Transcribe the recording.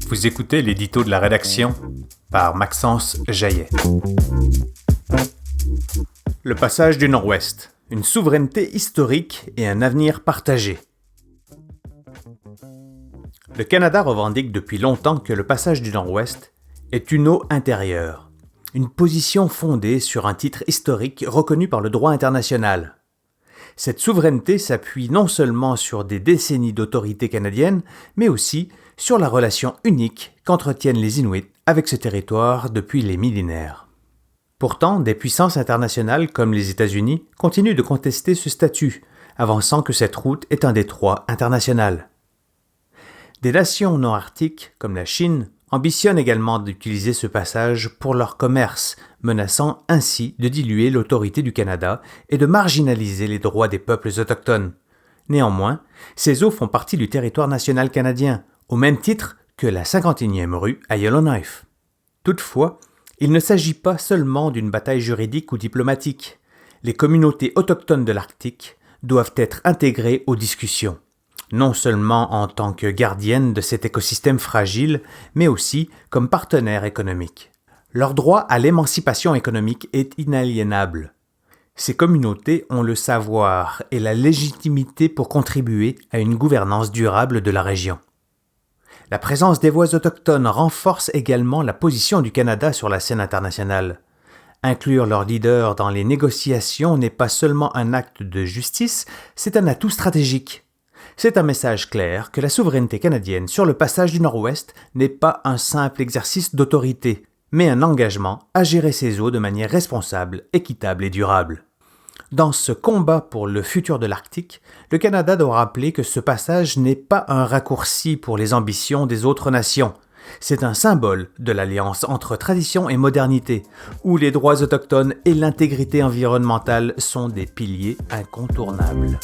Vous écoutez l'édito de la rédaction par Maxence Jaillet. Le passage du Nord-Ouest, une souveraineté historique et un avenir partagé. Le Canada revendique depuis longtemps que le passage du Nord-Ouest est une eau intérieure, une position fondée sur un titre historique reconnu par le droit international. Cette souveraineté s'appuie non seulement sur des décennies d'autorité canadienne, mais aussi sur la relation unique qu'entretiennent les Inuits avec ce territoire depuis les millénaires. Pourtant, des puissances internationales comme les États-Unis continuent de contester ce statut, avançant que cette route est un détroit international. Des nations non-arctiques, comme la Chine, ambitionnent également d'utiliser ce passage pour leur commerce, menaçant ainsi de diluer l'autorité du Canada et de marginaliser les droits des peuples autochtones. Néanmoins, ces eaux font partie du territoire national canadien, au même titre que la 51e rue à Yellowknife. Toutefois, il ne s'agit pas seulement d'une bataille juridique ou diplomatique. Les communautés autochtones de l'Arctique doivent être intégrées aux discussions, non seulement en tant que gardiennes de cet écosystème fragile, mais aussi comme partenaires économiques. Leur droit à l'émancipation économique est inaliénable. Ces communautés ont le savoir et la légitimité pour contribuer à une gouvernance durable de la région. La présence des voix autochtones renforce également la position du Canada sur la scène internationale. Inclure leurs leaders dans les négociations n'est pas seulement un acte de justice, c'est un atout stratégique. C'est un message clair que la souveraineté canadienne sur le passage du Nord-Ouest n'est pas un simple exercice d'autorité, mais un engagement à gérer ces eaux de manière responsable, équitable et durable. Dans ce combat pour le futur de l'Arctique, le Canada doit rappeler que ce passage n'est pas un raccourci pour les ambitions des autres nations. C'est un symbole de l'alliance entre tradition et modernité, où les droits autochtones et l'intégrité environnementale sont des piliers incontournables.